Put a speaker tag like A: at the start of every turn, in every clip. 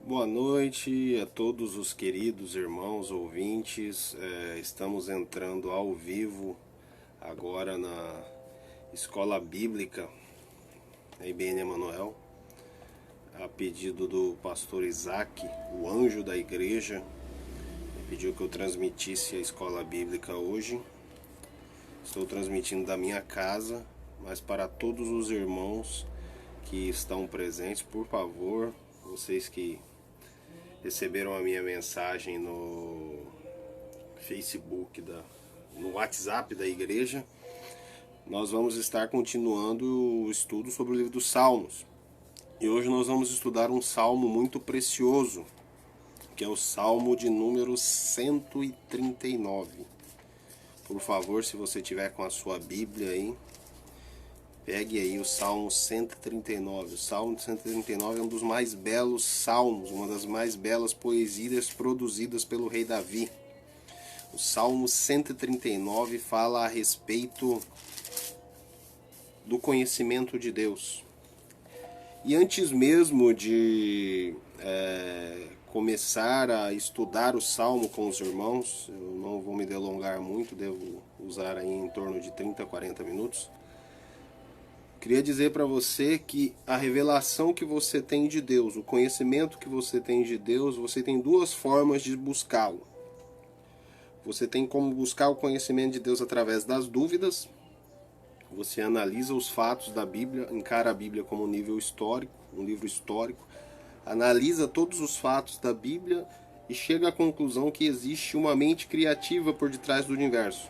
A: Boa noite a todos os queridos irmãos ouvintes. Estamos entrando ao vivo agora na Escola Bíblica da IBN Emanuel, a pedido do pastor Isaac, o anjo da igreja. Ele pediu que eu transmitisse a Escola Bíblica hoje. Estou transmitindo da minha casa, mas para todos os irmãos que estão presentes, por favor, vocês que receberam a minha mensagem no Facebook, no WhatsApp da igreja, nós vamos estar continuando o estudo sobre o livro dos Salmos. E hoje nós vamos estudar um salmo muito precioso, que é o Salmo de número 139. Por favor, se você tiver com a sua Bíblia aí, pegue aí o Salmo 139. O Salmo 139 é um dos mais belos salmos, uma das mais belas poesias produzidas pelo rei Davi. O Salmo 139 fala a respeito do conhecimento de Deus. E antes mesmo de começar a estudar o Salmo com os irmãos, eu não vou me delongar muito, devo usar aí em torno de 30 a 40 minutos. Queria dizer para você que a revelação que você tem de Deus, o conhecimento que você tem de Deus, você tem duas formas de buscá-lo. Você tem como buscar o conhecimento de Deus através das dúvidas. Você analisa os fatos da Bíblia, encara a Bíblia como um nível histórico, um livro histórico, analisa todos os fatos da Bíblia e chega à conclusão que existe uma mente criativa por detrás do universo.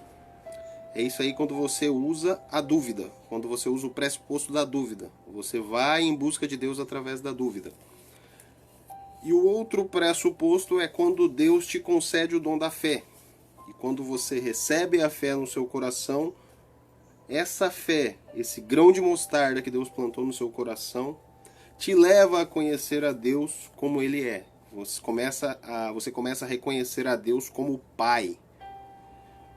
A: É isso aí quando você usa a dúvida, quando você usa o pressuposto da dúvida. Você vai em busca de Deus através da dúvida. E o outro pressuposto é quando Deus te concede o dom da fé. E quando você recebe a fé no seu coração, essa fé, esse grão de mostarda que Deus plantou no seu coração, te leva a conhecer a Deus como Ele é. Você começa a reconhecer a Deus como Pai.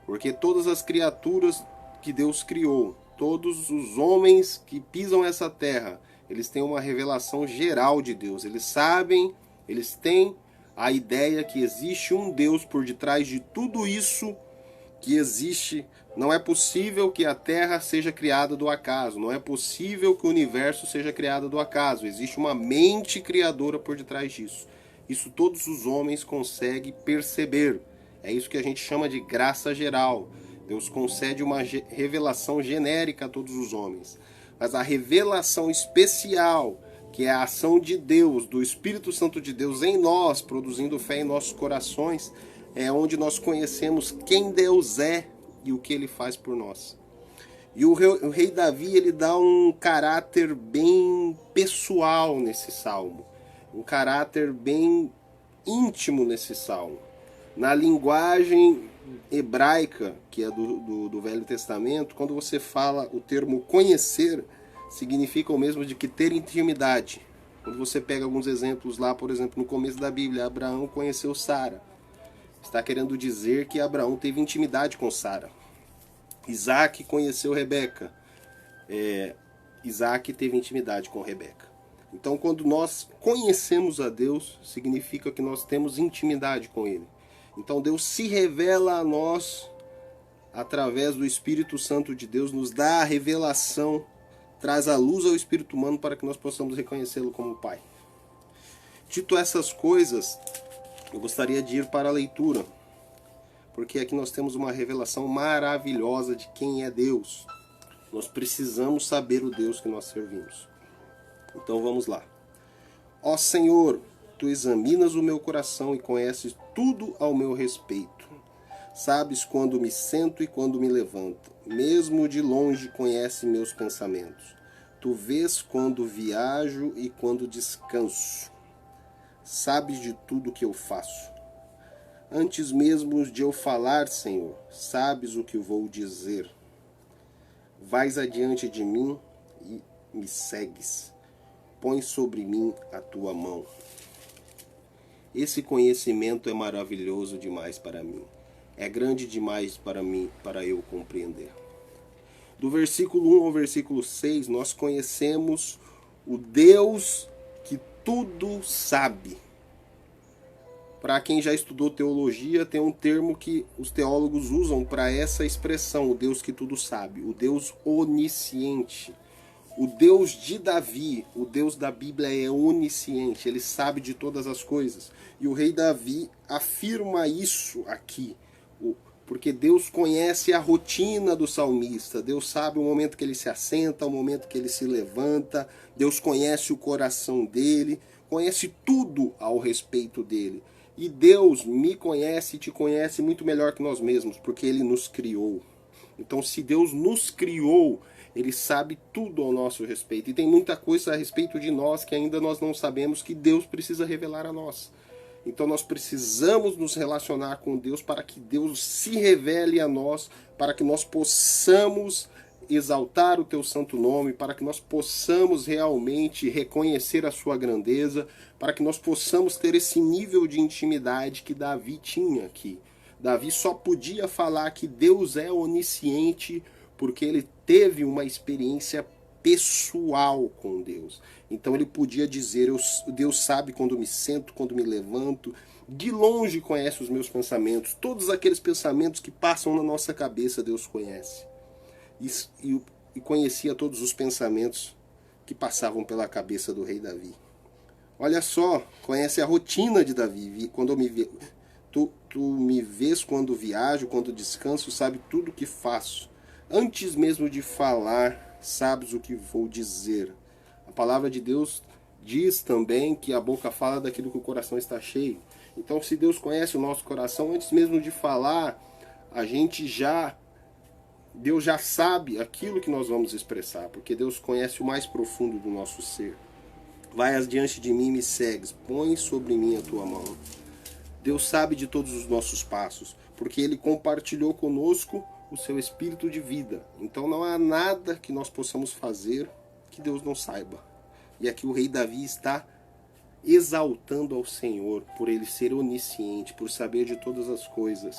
A: Porque todas as criaturas que Deus criou, todos os homens que pisam essa terra, eles têm uma revelação geral de Deus. Eles sabem, eles têm a ideia que existe um Deus por detrás de tudo isso que existe. Não é possível que a terra seja criada do acaso. Não é possível que o universo seja criado do acaso. Existe uma mente criadora por detrás disso. Isso todos os homens conseguem perceber. É isso que a gente chama de graça geral. Deus concede uma revelação genérica a todos os homens. Mas a revelação especial, que é a ação de Deus, do Espírito Santo de Deus em nós, produzindo fé em nossos corações, é onde nós conhecemos quem Deus é e o que Ele faz por nós. E o rei Davi, ele dá um caráter bem pessoal nesse salmo. Um caráter bem íntimo nesse salmo. Na linguagem hebraica, que é do Velho Testamento, quando você fala o termo conhecer, significa o mesmo de que ter intimidade. Quando você pega alguns exemplos lá, por exemplo, no começo da Bíblia, Abraão conheceu Sara. Está querendo dizer que Abraão teve intimidade com Sara. Isaac conheceu Rebeca. Isaac teve intimidade com Rebeca. Então, quando nós conhecemos a Deus, significa que nós temos intimidade com Ele. Então Deus se revela a nós através do Espírito Santo de Deus, nos dá a revelação, traz a luz ao espírito humano para que nós possamos reconhecê-lo como Pai. Dito essas coisas, eu gostaria de ir para a leitura, porque aqui nós temos uma revelação maravilhosa de quem é Deus. Nós precisamos saber o Deus que nós servimos. Então vamos lá. Ó Senhor, Tu examinas o meu coração e conheces tudo ao meu respeito. Sabes quando me sento e quando me levanto. Mesmo de longe conhece meus pensamentos. Tu vês quando viajo e quando descanso. Sabes de tudo que eu faço. Antes mesmo de eu falar, Senhor, sabes o que vou dizer. Vais adiante de mim e me segues. Põe sobre mim a tua mão. Esse conhecimento é maravilhoso demais para mim. É grande demais para mim, para eu compreender. Do versículo 1 ao versículo 6, nós conhecemos o Deus que tudo sabe. Para quem já estudou teologia, tem um termo que os teólogos usam para essa expressão, o Deus que tudo sabe, o Deus onisciente. O Deus de Davi, o Deus da Bíblia é onisciente, ele sabe de todas as coisas. E o rei Davi afirma isso aqui, porque Deus conhece a rotina do salmista, Deus sabe o momento que ele se assenta, o momento que ele se levanta, Deus conhece o coração dele, conhece tudo ao respeito dele. E Deus me conhece e te conhece muito melhor que nós mesmos, porque ele nos criou. Então, se Deus nos criou, ele sabe tudo ao nosso respeito. E tem muita coisa a respeito de nós que ainda nós não sabemos, que Deus precisa revelar a nós. Então nós precisamos nos relacionar com Deus para que Deus se revele a nós, para que nós possamos exaltar o teu santo nome, para que nós possamos realmente reconhecer a sua grandeza, para que nós possamos ter esse nível de intimidade que Davi tinha aqui. Davi só podia falar que Deus é onisciente porque ele teve uma experiência pessoal com Deus. Então ele podia dizer, Deus sabe quando me sento, quando me levanto, de longe conhece os meus pensamentos, todos aqueles pensamentos que passam na nossa cabeça Deus conhece. E conhecia todos os pensamentos que passavam pela cabeça do rei Davi. Olha só, conhece a rotina de Davi. Quando eu tu me vês quando viajo, quando descanso, sabe tudo o que faço. Antes mesmo de falar, sabes o que vou dizer. A palavra de Deus diz também que a boca fala daquilo que o coração está cheio. Então, se Deus conhece o nosso coração, antes mesmo de falar, Deus já sabe aquilo que nós vamos expressar, porque Deus conhece o mais profundo do nosso ser. Vai adiante de mim e me segues, põe sobre mim a tua mão. Deus sabe de todos os nossos passos, porque Ele compartilhou conosco o seu espírito de vida. Então não há nada que nós possamos fazer que Deus não saiba. E aqui o rei Davi está exaltando ao Senhor por ele ser onisciente, por saber de todas as coisas.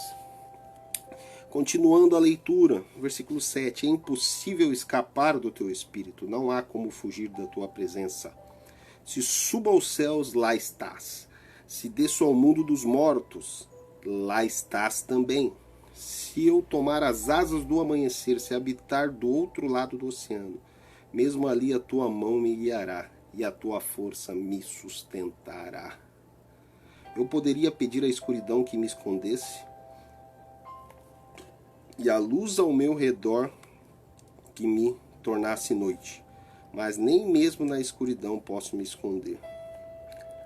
A: Continuando a leitura, versículo 7. É impossível escapar do teu espírito, não há como fugir da tua presença. Se subo aos céus, lá estás. Se desço ao mundo dos mortos, lá estás também. Se eu tomar as asas do amanhecer, se habitar do outro lado do oceano, mesmo ali a tua mão me guiará e a tua força me sustentará. Eu poderia pedir à escuridão que me escondesse e a luz ao meu redor que me tornasse noite, mas nem mesmo na escuridão posso me esconder.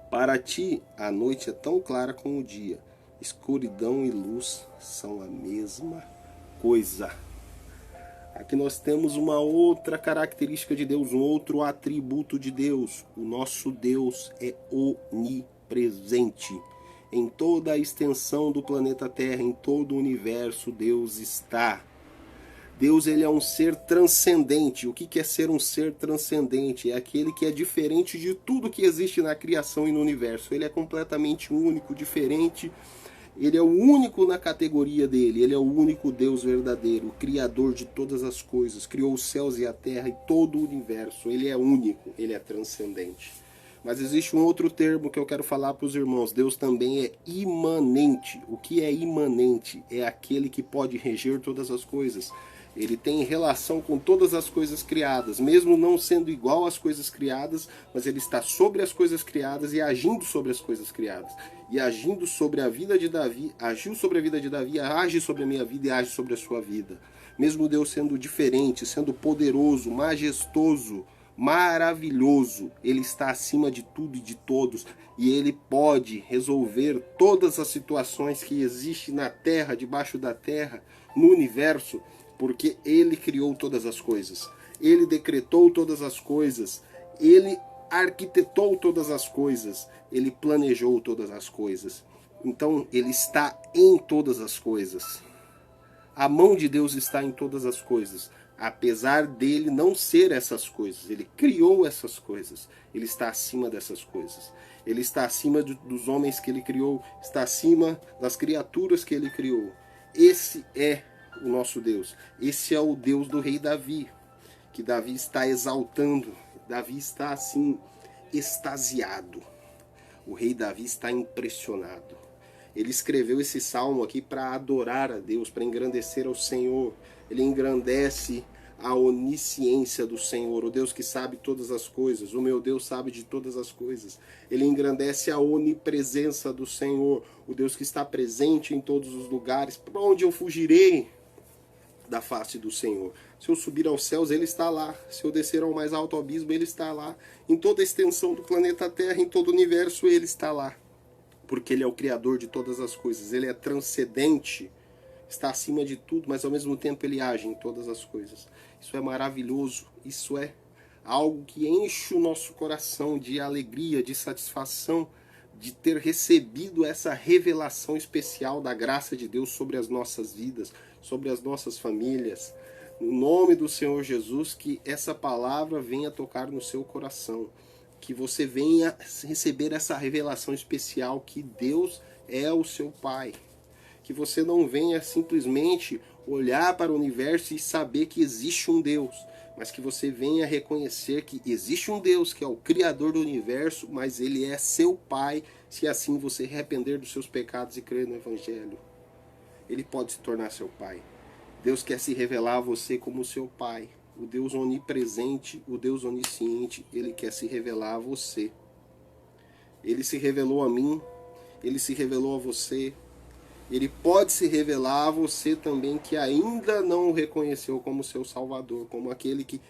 A: Para ti, a noite é tão clara como o dia. Escuridão e luz são a mesma coisa. Aqui nós temos uma outra característica de Deus, um outro atributo de Deus. O nosso Deus é onipresente. Em toda a extensão do planeta Terra, em todo o universo, Deus está. Deus, ele é um ser transcendente. O que é ser um ser transcendente? É aquele que é diferente de tudo que existe na criação e no universo. Ele é completamente único, diferente. Ele é o único na categoria dele. Ele é o único Deus verdadeiro, o Criador de todas as coisas. Criou os céus e a terra e todo o universo. Ele é único, ele é transcendente. Mas existe um outro termo que eu quero falar para os irmãos. Deus também é imanente. O que é imanente? É aquele que pode reger todas as coisas. Ele tem relação com todas as coisas criadas, mesmo não sendo igual às coisas criadas, mas ele está sobre as coisas criadas e agindo sobre as coisas criadas. E agindo sobre a vida de Davi, agiu sobre a vida de Davi, age sobre a minha vida e age sobre a sua vida. Mesmo Deus sendo diferente, sendo poderoso, majestoso, maravilhoso, ele está acima de tudo e de todos, e ele pode resolver todas as situações que existem na terra, debaixo da terra, no universo, porque ele criou todas as coisas, ele decretou todas as coisas, ele arquitetou todas as coisas, ele planejou todas as coisas. Então ele está em todas as coisas. A mão de Deus está em todas as coisas. Apesar dele não ser essas coisas, ele criou essas coisas, ele está acima dessas coisas, ele está acima dos homens que ele criou, está acima das criaturas que ele criou. Esse é o nosso Deus, esse é o Deus do rei Davi, que Davi está exaltando. Davi está assim, extasiado, o rei Davi está impressionado. Ele escreveu esse salmo aqui para adorar a Deus, para engrandecer ao Senhor. Ele engrandece a onisciência do Senhor, o Deus que sabe todas as coisas. O meu Deus sabe de todas as coisas. Ele engrandece a onipresença do Senhor, o Deus que está presente em todos os lugares. Para onde eu fugirei da face do Senhor? Se eu subir aos céus, Ele está lá. Se eu descer ao mais alto abismo, Ele está lá. Em toda a extensão do planeta Terra, em todo o universo, Ele está lá. Porque Ele é o Criador de todas as coisas. Ele é transcendente, está acima de tudo, mas ao mesmo tempo Ele age em todas as coisas. Isso é maravilhoso. Isso é algo que enche o nosso coração de alegria, de satisfação, de ter recebido essa revelação especial da graça de Deus sobre as nossas vidas, sobre as nossas famílias. No nome do Senhor Jesus, que essa palavra venha tocar no seu coração, que você venha receber essa revelação especial que Deus é o seu Pai. Que você não venha simplesmente olhar para o universo e saber que existe um Deus, mas que você venha reconhecer que existe um Deus que é o Criador do universo, mas Ele é seu Pai, se assim você arrepender dos seus pecados e crer no Evangelho. Ele pode se tornar seu Pai. Deus quer se revelar a você como seu Pai. O Deus onipresente, o Deus onisciente, Ele quer se revelar a você. Ele se revelou a mim, Ele se revelou a você. Ele pode se revelar a você também que ainda não o reconheceu como seu Salvador, como aquele que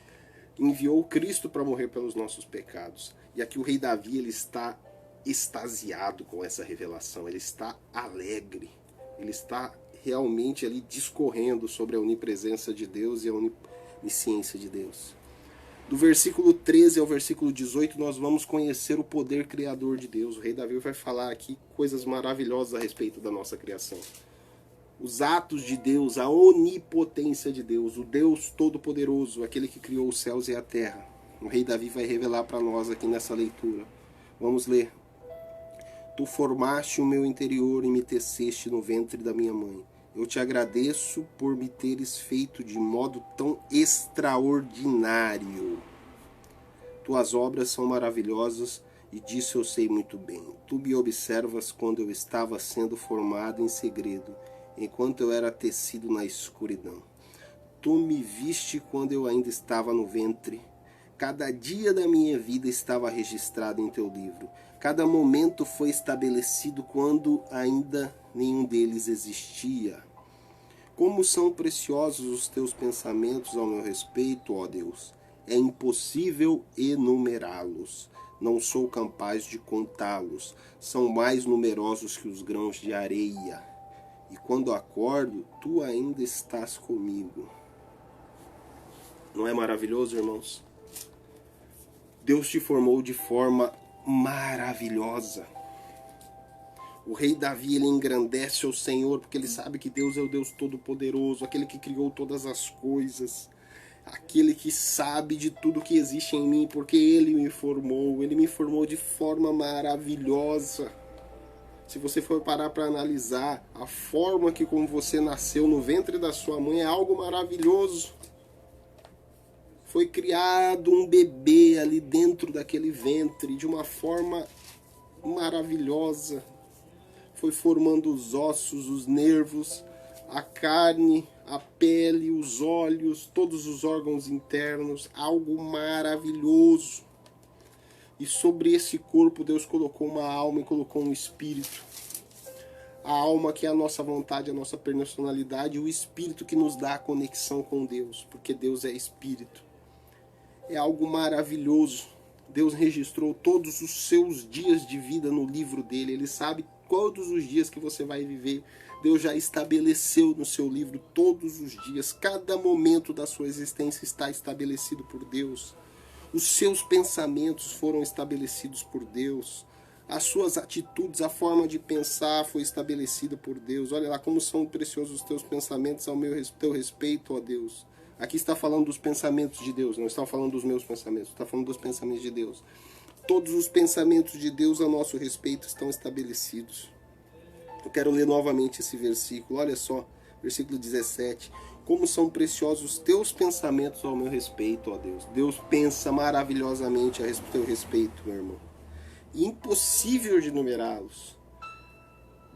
A: enviou Cristo para morrer pelos nossos pecados. E aqui o rei Davi, ele está extasiado com essa revelação, ele está alegre, ele está realmente ali discorrendo sobre a onipresença de Deus e a onisciência de Deus. Do versículo 13 ao versículo 18, nós vamos conhecer o poder criador de Deus. O rei Davi vai falar aqui coisas maravilhosas a respeito da nossa criação. Os atos de Deus, a onipotência de Deus, o Deus Todo-Poderoso, aquele que criou os céus e a terra. O rei Davi vai revelar para nós aqui nessa leitura. Vamos ler. Tu formaste o meu interior e me teceste no ventre da minha mãe. Eu te agradeço por me teres feito de modo tão extraordinário. Tuas obras são maravilhosas e disso eu sei muito bem. Tu me observas quando eu estava sendo formado em segredo, enquanto eu era tecido na escuridão. Tu me viste quando eu ainda estava no ventre. Cada dia da minha vida estava registrado em teu livro. Cada momento foi estabelecido quando ainda nenhum deles existia. Como são preciosos os teus pensamentos ao meu respeito, ó Deus. É impossível enumerá-los. Não sou capaz de contá-los. São mais numerosos que os grãos de areia. E quando acordo, tu ainda estás comigo. Não é maravilhoso, irmãos? Deus te formou de forma maravilhosa. O rei Davi, ele engrandece ao Senhor, porque ele sabe que Deus é o Deus Todo-Poderoso, aquele que criou todas as coisas, aquele que sabe de tudo que existe em mim, porque Ele me formou de forma maravilhosa. Se você for parar para analisar, a forma que como você nasceu no ventre da sua mãe é algo maravilhoso. Foi criado um bebê ali dentro daquele ventre de uma forma maravilhosa. Foi formando os ossos, os nervos, a carne, a pele, os olhos, todos os órgãos internos. Algo maravilhoso. E sobre esse corpo Deus colocou uma alma e colocou um espírito. A alma que é a nossa vontade, a nossa personalidade, e o espírito que nos dá a conexão com Deus, porque Deus é espírito. É algo maravilhoso. Deus registrou todos os seus dias de vida no livro dele. Ele sabe todos os dias que você vai viver. Deus já estabeleceu no seu livro todos os dias. Cada momento da sua existência está estabelecido por Deus. Os seus pensamentos foram estabelecidos por Deus. As suas atitudes, a forma de pensar foi estabelecida por Deus. Olha lá como são preciosos os teus pensamentos ao teu respeito, ó Deus. Aqui está falando dos pensamentos de Deus, não está falando dos meus pensamentos, está falando dos pensamentos de Deus. Todos os pensamentos de Deus a nosso respeito estão estabelecidos. Eu quero ler novamente esse versículo, olha só, versículo 17. Como são preciosos os teus pensamentos ao meu respeito, ó Deus. Deus pensa maravilhosamente a teu respeito, meu irmão. Impossível de numerá-los.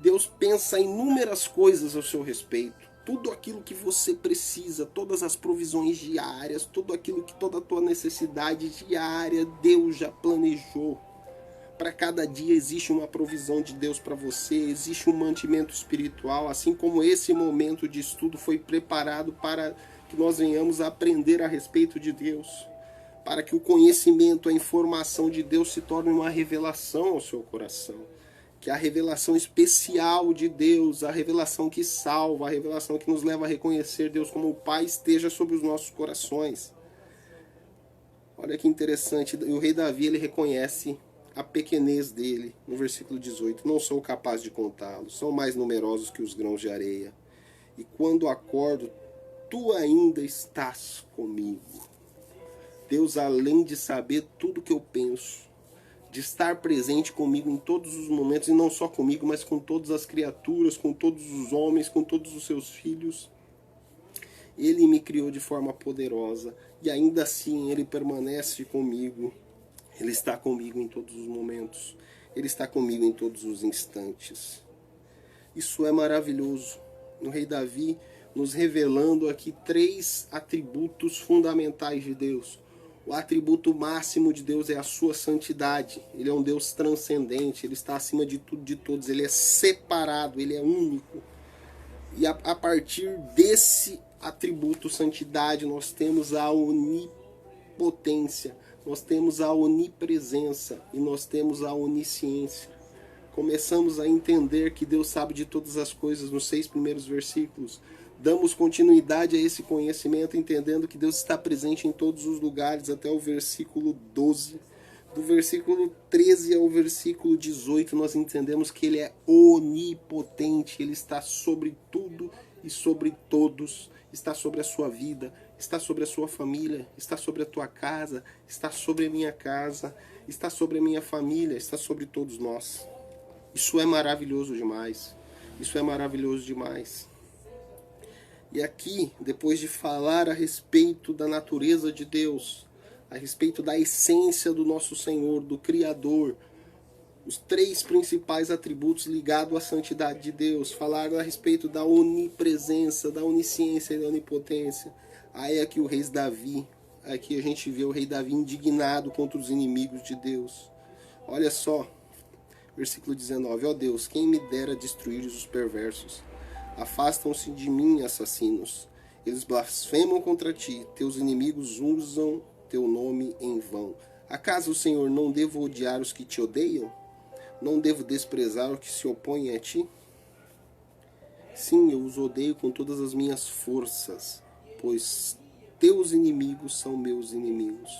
A: Deus pensa inúmeras coisas ao seu respeito. Tudo aquilo que você precisa, todas as provisões diárias, tudo aquilo que toda a tua necessidade diária, Deus já planejou. Para cada dia existe uma provisão de Deus para você, existe um mantimento espiritual, assim como esse momento de estudo foi preparado para que nós venhamos a aprender a respeito de Deus, para que o conhecimento, a informação de Deus se torne uma revelação ao seu coração, que a revelação especial de Deus, a revelação que salva, a revelação que nos leva a reconhecer Deus como o Pai, esteja sobre os nossos corações. Olha que interessante, o rei Davi, ele reconhece a pequenez dele, no versículo 18, não sou capaz de contá-los, são mais numerosos que os grãos de areia, e quando acordo, tu ainda estás comigo. Deus, além de saber tudo que eu penso, de estar presente comigo em todos os momentos, e não só comigo, mas com todas as criaturas, com todos os homens, com todos os seus filhos, Ele me criou de forma poderosa, e ainda assim Ele permanece comigo. Ele está comigo em todos os momentos. Ele está comigo em todos os instantes. Isso é maravilhoso. No rei Davi, nos revelando aqui 3 atributos fundamentais de Deus. O atributo máximo de Deus é a sua santidade. Ele é um Deus transcendente. Ele está acima de tudo, de todos. Ele é separado. Ele é único. E a partir desse atributo santidade, nós temos a onipotência. Nós temos a onipresença e nós temos a onisciência. Começamos a entender que Deus sabe de todas as coisas nos 6 primeiros versículos. Damos continuidade a esse conhecimento, entendendo que Deus está presente em todos os lugares, até o versículo 12. Do versículo 13 ao versículo 18, nós entendemos que Ele é onipotente, Ele está sobre tudo e sobre todos, está sobre a sua vida, está sobre a sua família, está sobre a tua casa, está sobre a minha casa, está sobre a minha família, está sobre todos nós. Isso é maravilhoso demais. Isso é maravilhoso demais. E aqui, depois de falar a respeito da natureza de Deus, a respeito da essência do nosso Senhor, do Criador, os 3 principais atributos ligados à santidade de Deus, falaram a respeito da onipresença, da onisciência e da onipotência. Aí aqui o rei Davi, aqui a gente vê o rei Davi indignado contra os inimigos de Deus. Olha só, versículo 19, ó Deus, quem me dera destruir os perversos. Afastam-se de mim, assassinos. Eles blasfemam contra ti, teus inimigos usam teu nome em vão. Acaso, o Senhor, não devo odiar os que te odeiam? Não devo desprezar os que se opõem a ti? Sim, eu os odeio com todas as minhas forças, pois teus inimigos são meus inimigos.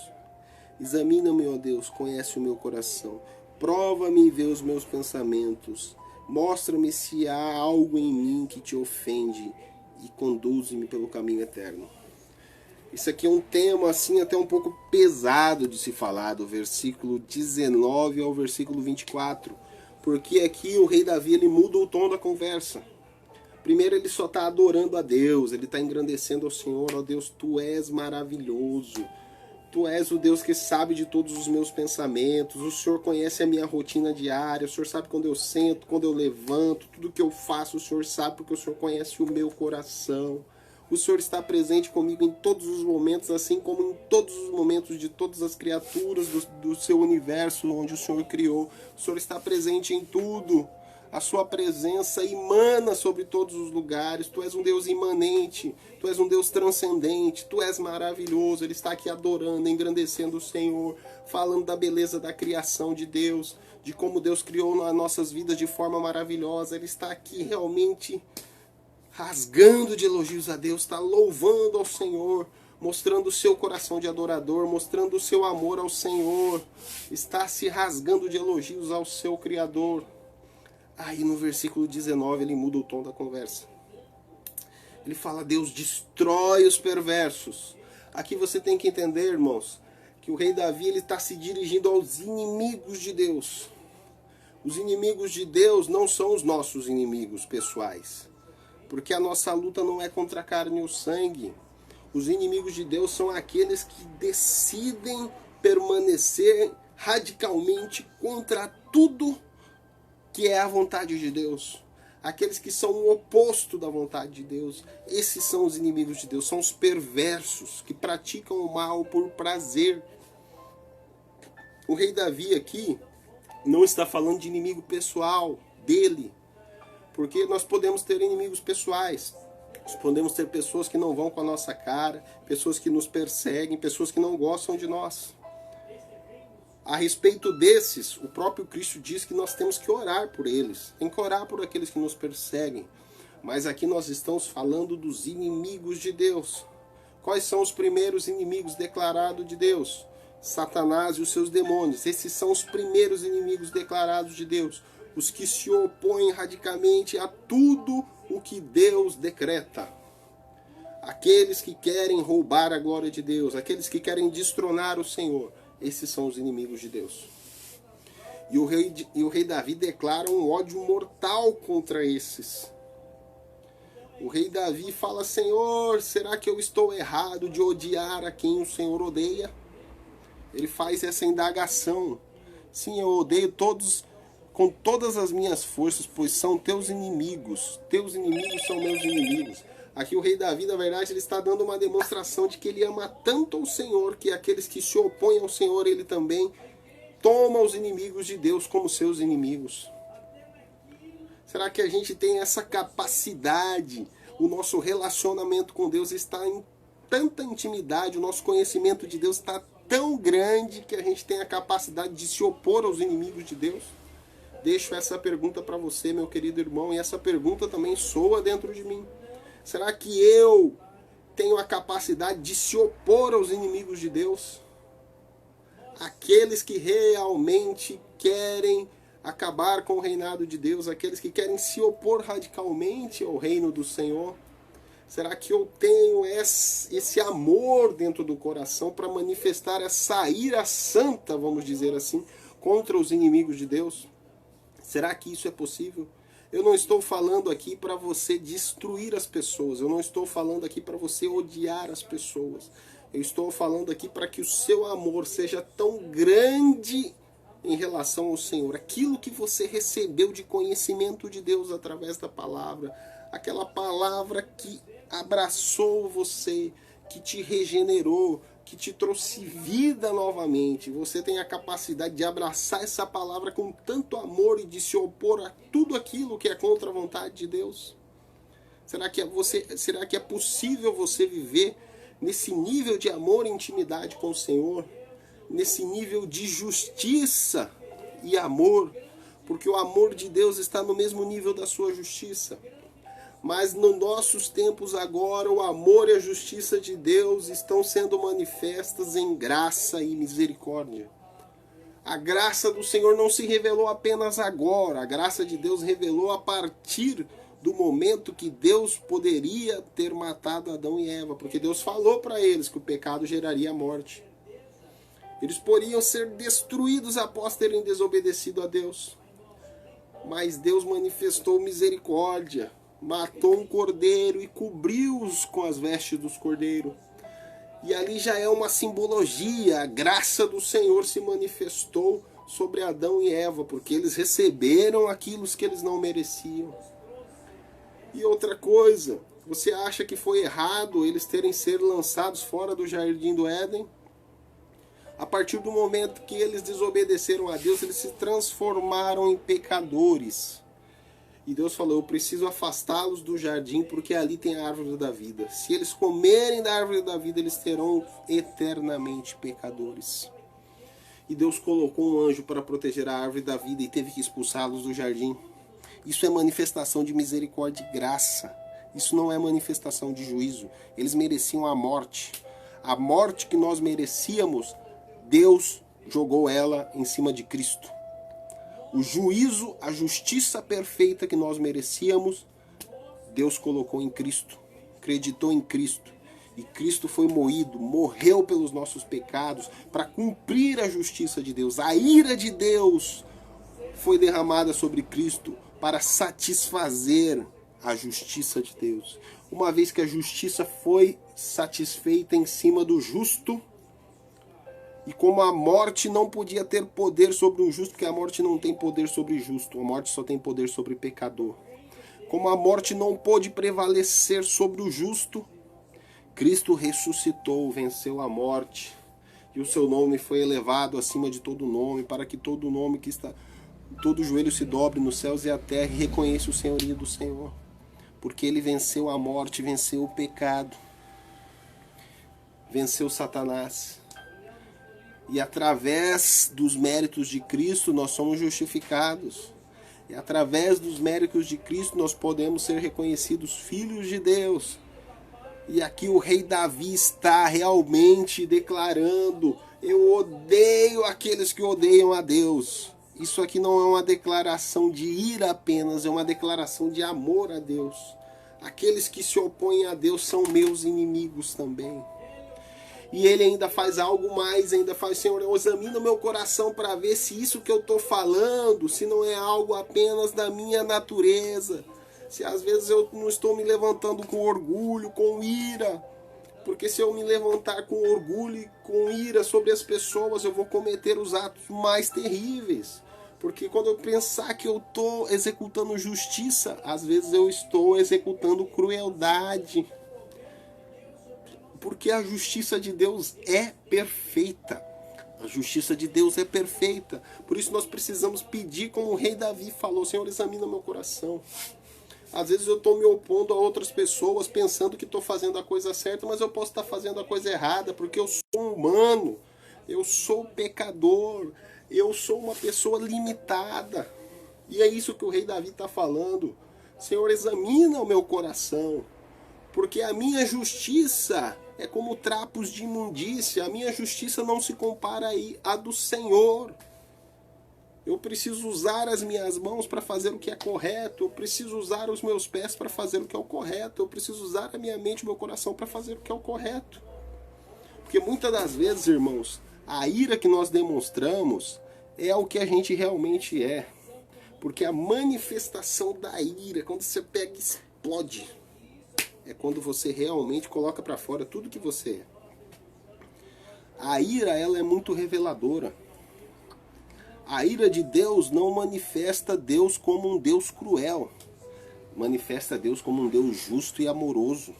A: Examina-me, ó Deus, conhece o meu coração. Prova-me e vê os meus pensamentos. Mostra-me se há algo em mim que te ofende e conduze-me pelo caminho eterno. Isso aqui é um tema assim até um pouco pesado de se falar, do versículo 19 ao versículo 24, porque aqui o rei Davi ele muda o tom da conversa. Primeiro ele só está adorando a Deus, ele está engrandecendo ao Senhor, ó Deus, tu és maravilhoso, tu és o Deus que sabe de todos os meus pensamentos, o Senhor conhece a minha rotina diária, o Senhor sabe quando eu sento, quando eu levanto, tudo que eu faço o Senhor sabe, porque o Senhor conhece o meu coração. O Senhor está presente comigo em todos os momentos, assim como em todos os momentos de todas as criaturas do seu universo, onde o Senhor criou. O Senhor está presente em tudo. A sua presença emana sobre todos os lugares. Tu és um Deus imanente, tu és um Deus transcendente, tu és maravilhoso. Ele está aqui adorando, engrandecendo o Senhor, falando da beleza da criação de Deus, de como Deus criou as nossas vidas de forma maravilhosa. Ele está aqui realmente rasgando de elogios a Deus, está louvando ao Senhor, mostrando o seu coração de adorador, mostrando o seu amor ao Senhor, está se rasgando de elogios ao seu Criador. Aí no versículo 19 ele muda o tom da conversa. Ele fala, Deus destrói os perversos. Aqui você tem que entender, irmãos, que o rei Davi ele está se dirigindo aos inimigos de Deus. Os inimigos de Deus não são os nossos inimigos pessoais, porque a nossa luta não é contra a carne e o sangue. Os inimigos de Deus são aqueles que decidem permanecer radicalmente contra tudo que é a vontade de Deus. aqueles que são o oposto da vontade de Deus. Esses são os inimigos de Deus, são os perversos, que praticam o mal por prazer. O rei Davi aqui não está falando de inimigo pessoal dele, porque nós podemos ter inimigos pessoais. Nós podemos ter pessoas que não vão com a nossa cara, pessoas que nos perseguem, pessoas que não gostam de nós. A respeito desses, o próprio Cristo diz que nós temos que orar por eles. Tem que orar por aqueles que nos perseguem. Mas aqui nós estamos falando dos inimigos de Deus. Quais são os primeiros inimigos declarados de Deus? Satanás e os seus demônios. Esses são os primeiros inimigos declarados de Deus. Os que se opõem radicalmente a tudo o que Deus decreta. Aqueles que querem roubar a glória de Deus. Aqueles que querem destronar o Senhor. Esses são os inimigos de Deus. E o rei Davi declara um ódio mortal contra esses. O rei Davi fala: Senhor, será que eu estou errado de odiar a quem o Senhor odeia? Ele faz essa indagação. Sim, eu odeio todos com todas as minhas forças, pois são teus inimigos. Teus inimigos são meus inimigos. Aqui o rei Davi, na verdade, ele está dando uma demonstração de que ele ama tanto o Senhor, que aqueles que se opõem ao Senhor, ele também toma os inimigos de Deus como seus inimigos. Será que a gente tem essa capacidade? O nosso relacionamento com Deus está em tanta intimidade, o nosso conhecimento de Deus está tão grande que a gente tem a capacidade de se opor aos inimigos de Deus? Deixo essa pergunta para você, meu querido irmão, e essa pergunta também soa dentro de mim. Será que eu tenho a capacidade de se opor aos inimigos de Deus? Aqueles que realmente querem acabar com o reinado de Deus, aqueles que querem se opor radicalmente ao reino do Senhor. Será que eu tenho esse amor dentro do coração para manifestar essa ira santa, vamos dizer assim, contra os inimigos de Deus? Será que isso é possível? Eu não estou falando aqui para você destruir as pessoas. Eu não estou falando aqui para você odiar as pessoas. Eu estou falando aqui para que o seu amor seja tão grande em relação ao Senhor. Aquilo que você recebeu de conhecimento de Deus através da palavra. Aquela palavra que abraçou você, que te regenerou, que te trouxe vida novamente. Você tem a capacidade de abraçar essa palavra com tanto amor e de se opor a tudo aquilo que é contra a vontade de Deus? Será que é possível você viver nesse nível de amor e intimidade com o Senhor? Nesse nível de justiça e amor? Porque o amor de Deus está no mesmo nível da sua justiça. Mas nos nossos tempos agora, o amor e a justiça de Deus estão sendo manifestas em graça e misericórdia. A graça do Senhor não se revelou apenas agora. A graça de Deus revelou a partir do momento que Deus poderia ter matado Adão e Eva. Porque Deus falou para eles que o pecado geraria a morte. Eles poderiam ser destruídos após terem desobedecido a Deus. Mas Deus manifestou misericórdia. Matou um cordeiro e cobriu-os com as vestes dos cordeiros. E ali já é uma simbologia. A graça do Senhor se manifestou sobre Adão e Eva, porque eles receberam aquilo que eles não mereciam. E outra coisa, você acha que foi errado eles terem sido lançados fora do jardim do Éden? A partir do momento que eles desobedeceram a Deus, eles se transformaram em pecadores. E Deus falou: eu preciso afastá-los do jardim, porque ali tem a árvore da vida. Se eles comerem da árvore da vida, eles serão eternamente pecadores. E Deus colocou um anjo para proteger a árvore da vida e teve que expulsá-los do jardim. Isso é manifestação de misericórdia e graça. Isso não é manifestação de juízo. Eles mereciam a morte. A morte que nós merecíamos, Deus jogou ela em cima de Cristo. O juízo, a justiça perfeita que nós merecíamos, Deus colocou em Cristo, acreditou em Cristo. E Cristo foi moído, morreu pelos nossos pecados, para cumprir a justiça de Deus. A ira de Deus foi derramada sobre Cristo para satisfazer a justiça de Deus. Uma vez que a justiça foi satisfeita em cima do justo, e como a morte não podia ter poder sobre o justo, porque a morte não tem poder sobre o justo, a morte só tem poder sobre o pecador. Como a morte não pôde prevalecer sobre o justo, Cristo ressuscitou, venceu a morte, e o seu nome foi elevado acima de todo nome, para que todo nome que está, todo joelho se dobre nos céus e a terra e reconheça o senhorio do Senhor. Porque ele venceu a morte, venceu o pecado, venceu Satanás. E através dos méritos de Cristo nós somos justificados. E através dos méritos de Cristo nós podemos ser reconhecidos filhos de Deus. E aqui o rei Davi está realmente declarando: eu odeio aqueles que odeiam a Deus. Isso aqui não é uma declaração de ira apenas, é uma declaração de amor a Deus. Aqueles que se opõem a Deus são meus inimigos também. E ele ainda faz algo mais, ainda faz: Senhor, examina o meu coração para ver se isso que eu estou falando, se não é algo apenas da minha natureza. Se às vezes eu não estou me levantando com orgulho, com ira. Porque se eu me levantar com orgulho e com ira sobre as pessoas, eu vou cometer os atos mais terríveis. Porque quando eu pensar que eu estou executando justiça, às vezes eu estou executando crueldade. Porque a justiça de Deus é perfeita. A justiça de Deus é perfeita. Por isso nós precisamos pedir, como o rei Davi falou: Senhor, examina meu coração. Às vezes eu estou me opondo a outras pessoas, pensando que estou fazendo a coisa certa, mas eu posso estar fazendo a coisa errada, porque eu sou humano, eu sou pecador, eu sou uma pessoa limitada. E é isso que o rei Davi está falando: Senhor, examina o meu coração, porque a minha justiça é como trapos de imundícia, a minha justiça não se compara à do Senhor. Eu preciso usar as minhas mãos para fazer o que é correto. Eu preciso usar os meus pés para fazer o que é o correto. Eu preciso usar a minha mente e o meu coração para fazer o que é o correto. Porque muitas das vezes, irmãos, a ira que nós demonstramos é o que a gente realmente é. Porque a manifestação da ira, quando você pega e explode, é quando você realmente coloca para fora tudo que você é. A ira, ela é muito reveladora. A ira de Deus não manifesta Deus como um Deus cruel. Manifesta Deus como um Deus justo e amoroso.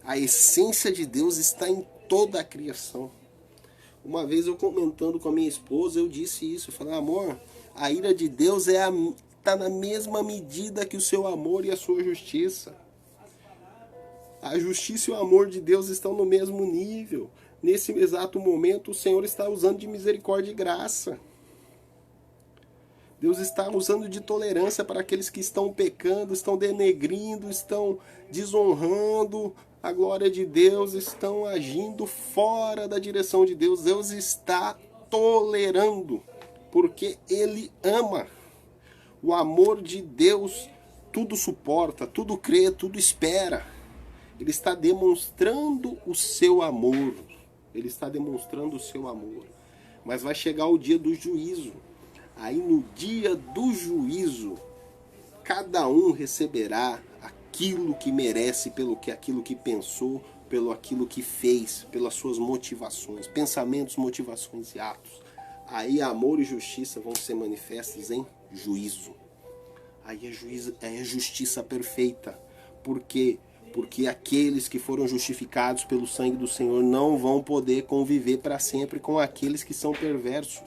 A: A essência de Deus está em toda a criação. Uma vez eu comentando com a minha esposa, eu disse isso. Eu falei: amor, a ira de Deus está na mesma medida que o seu amor e a sua justiça. A justiça e o amor de Deus estão no mesmo nível. Nesse exato momento, o Senhor está usando de misericórdia e graça. Deus está usando de tolerância para aqueles que estão pecando, estão denegrindo, estão desonrando a glória de Deus, estão agindo fora da direção de Deus. Deus está tolerando, porque Ele ama. O amor de Deus tudo suporta, tudo crê, tudo espera. Ele está demonstrando o seu amor. Ele está demonstrando o seu amor. Mas vai chegar o dia do juízo. Aí no dia do juízo, cada um receberá aquilo que merece, aquilo que pensou, pelo aquilo que fez, pelas suas motivações, pensamentos, motivações e atos. Aí amor e justiça vão ser manifestos em juízo. Aí é justiça perfeita. Por quê? Porque aqueles que foram justificados pelo sangue do Senhor não vão poder conviver para sempre com aqueles que são perversos.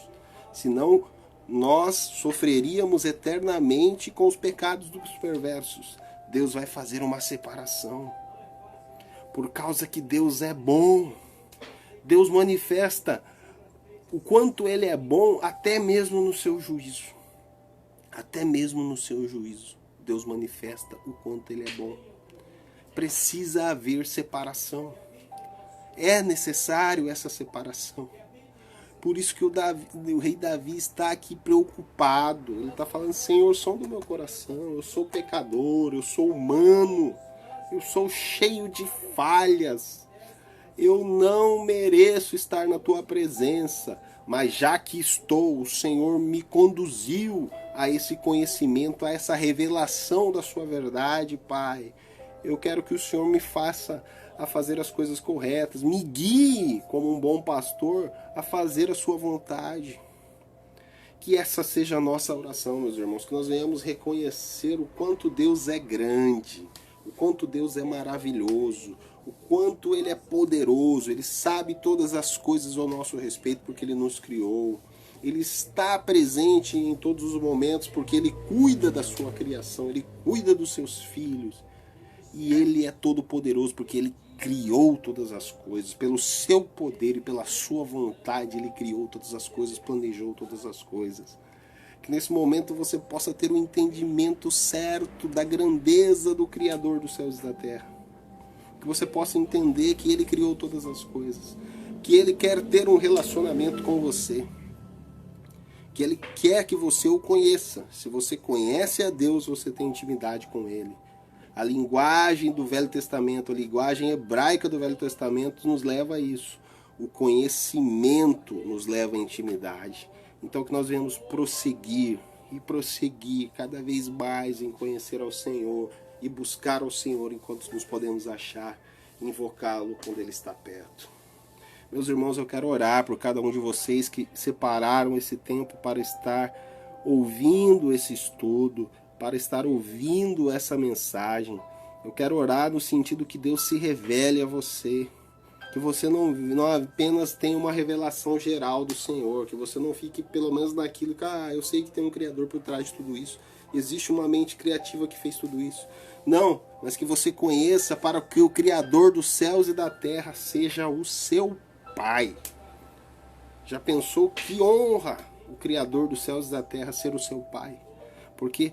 A: Senão nós sofreríamos eternamente com os pecados dos perversos. Deus vai fazer uma separação. Por causa que Deus é bom. Deus manifesta o quanto Ele é bom até mesmo no seu juízo. Até mesmo no seu juízo. Deus manifesta o quanto Ele é bom. Precisa haver separação. É necessário essa separação. Por isso que o rei Davi está aqui preocupado. Ele está falando: Senhor, som do meu coração, eu sou pecador, eu sou humano, eu sou cheio de falhas. Eu não mereço estar na tua presença, mas já que estou, o Senhor me conduziu a esse conhecimento, a essa revelação da sua verdade, Pai. Eu quero que o Senhor me faça a fazer as coisas corretas, me guie como um bom pastor a fazer a sua vontade. Que essa seja a nossa oração, meus irmãos, que nós venhamos reconhecer o quanto Deus é grande, o quanto Deus é maravilhoso, o quanto Ele é poderoso, Ele sabe todas as coisas ao nosso respeito porque Ele nos criou. Ele está presente em todos os momentos porque Ele cuida da sua criação, Ele cuida dos seus filhos. E Ele é todo poderoso porque Ele criou todas as coisas, pelo seu poder e pela sua vontade, Ele criou todas as coisas, planejou todas as coisas. Que nesse momento você possa ter o entendimento certo da grandeza do Criador dos céus e da terra. Que você possa entender que Ele criou todas as coisas. Que Ele quer ter um relacionamento com você. Que Ele quer que você o conheça. Se você conhece a Deus, você tem intimidade com Ele. A linguagem do Velho Testamento, a linguagem hebraica do Velho Testamento nos leva a isso. O conhecimento nos leva à intimidade. Então que nós venhamos prosseguir e prosseguir cada vez mais em conhecer ao Senhor e buscar ao Senhor enquanto nos podemos achar, invocá-lo quando Ele está perto. Meus irmãos, eu quero orar por cada um de vocês que separaram esse tempo para estar ouvindo esse estudo, para estar ouvindo essa mensagem. Eu quero orar no sentido que Deus se revele a você, que você não apenas tenha uma revelação geral do Senhor, que você não fique pelo menos naquilo que, eu sei que tem um Criador por trás de tudo isso, existe uma mente criativa que fez tudo isso. Não, mas que você conheça para que o Criador dos céus e da terra seja o seu Pai. Já pensou que honra o Criador dos céus e da terra ser o seu Pai? Porque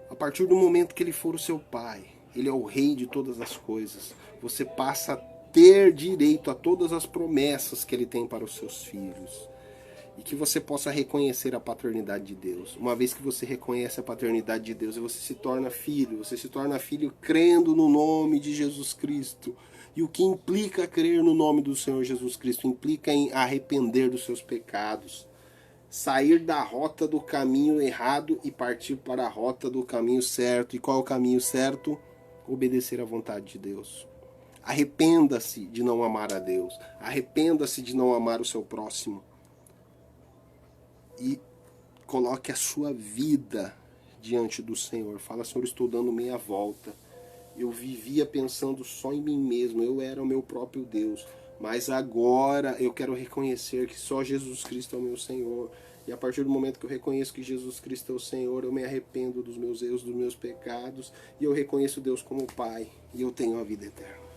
A: a partir do momento que Ele for o seu Pai, Ele é o Rei de todas as coisas, você passa a ter direito a todas as promessas que Ele tem para os seus filhos. E que você possa reconhecer a paternidade de Deus. Uma vez que você reconhece a paternidade de Deus, você se torna filho. Você se torna filho crendo no nome de Jesus Cristo. E o que implica crer no nome do Senhor Jesus Cristo? Implica em arrepender dos seus pecados. Sair da rota do caminho errado e partir para a rota do caminho certo. E qual é o caminho certo? Obedecer à vontade de Deus. Arrependa-se de não amar a Deus. Arrependa-se de não amar o seu próximo. E coloque a sua vida diante do Senhor. Fala, Senhor, estou dando meia volta. Eu vivia pensando só em mim mesmo. Eu era o meu próprio Deus. Mas agora eu quero reconhecer que só Jesus Cristo é o meu Senhor. E a partir do momento que eu reconheço que Jesus Cristo é o Senhor, eu me arrependo dos meus erros, dos meus pecados. E eu reconheço Deus como Pai. E eu tenho a vida eterna.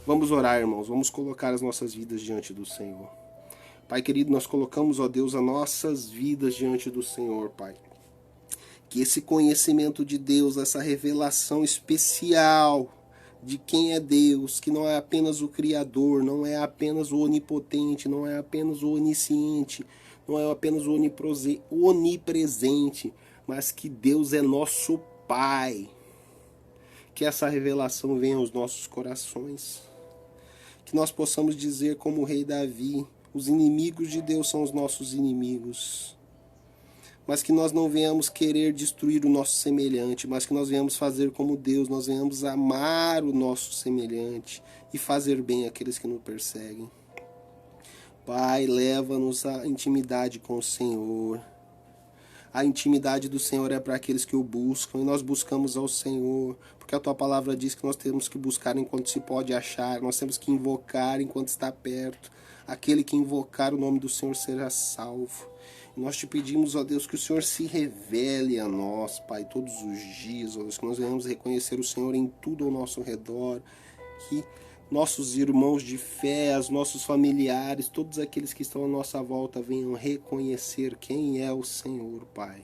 A: Vamos orar, irmãos. Vamos colocar as nossas vidas diante do Senhor. Pai querido, nós colocamos, ó Deus, as nossas vidas diante do Senhor, Pai. Que esse conhecimento de Deus, essa revelação especial de quem é Deus, que não é apenas o Criador, não é apenas o onipotente, não é apenas o onisciente, não é apenas o onipresente, mas que Deus é nosso Pai. Que essa revelação venha aos nossos corações. Que nós possamos dizer como o rei Davi: os inimigos de Deus são os nossos inimigos. Mas que nós não venhamos querer destruir o nosso semelhante, mas que nós venhamos fazer como Deus, nós venhamos amar o nosso semelhante e fazer bem àqueles que nos perseguem. Pai, leva-nos à intimidade com o Senhor. A intimidade do Senhor é para aqueles que o buscam, e nós buscamos ao Senhor, porque a Tua palavra diz que nós temos que buscar enquanto se pode achar, nós temos que invocar enquanto está perto. Aquele que invocar o nome do Senhor será salvo. E nós te pedimos, ó Deus, que o Senhor se revele a nós, Pai, todos os dias, ó Deus, que nós venhamos reconhecer o Senhor em tudo ao nosso redor, que nossos irmãos de fé, os nossos familiares, todos aqueles que estão à nossa volta venham reconhecer quem é o Senhor, Pai.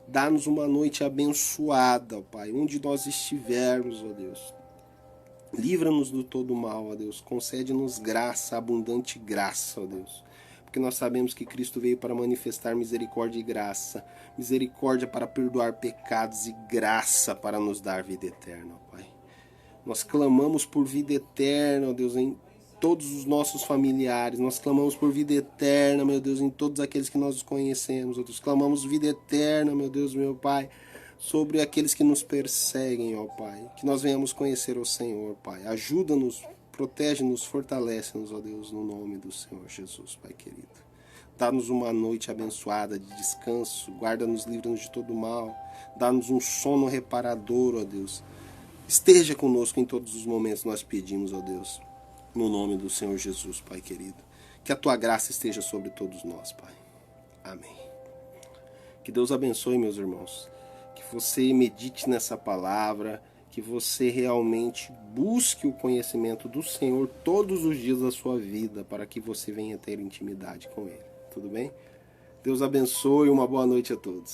A: Dá-nos uma noite abençoada, ó Pai, onde nós estivermos, ó Deus. Livra-nos do todo mal, ó Deus. Concede-nos graça, abundante graça, ó Deus. Porque nós sabemos que Cristo veio para manifestar misericórdia e graça. Misericórdia para perdoar pecados e graça para nos dar vida eterna, ó Pai. Nós clamamos por vida eterna, ó Deus, em todos os nossos familiares. Nós clamamos por vida eterna, meu Deus, em todos aqueles que nós conhecemos, ó Deus. Clamamos vida eterna, meu Deus, meu Pai, sobre aqueles que nos perseguem, ó Pai. Que nós venhamos conhecer o Senhor, Pai. Ajuda-nos, protege-nos, fortalece-nos, ó Deus, no nome do Senhor Jesus, Pai querido. Dá-nos uma noite abençoada de descanso. Guarda-nos, livra-nos de todo mal. Dá-nos um sono reparador, ó Deus. Esteja conosco em todos os momentos, nós pedimos, ó Deus. No nome do Senhor Jesus, Pai querido. Que a Tua graça esteja sobre todos nós, Pai. Amém. Que Deus abençoe, meus irmãos. Que você medite nessa palavra. Que você realmente busque o conhecimento do Senhor todos os dias da sua vida, para que você venha ter intimidade com Ele. Tudo bem? Deus abençoe e uma boa noite a todos.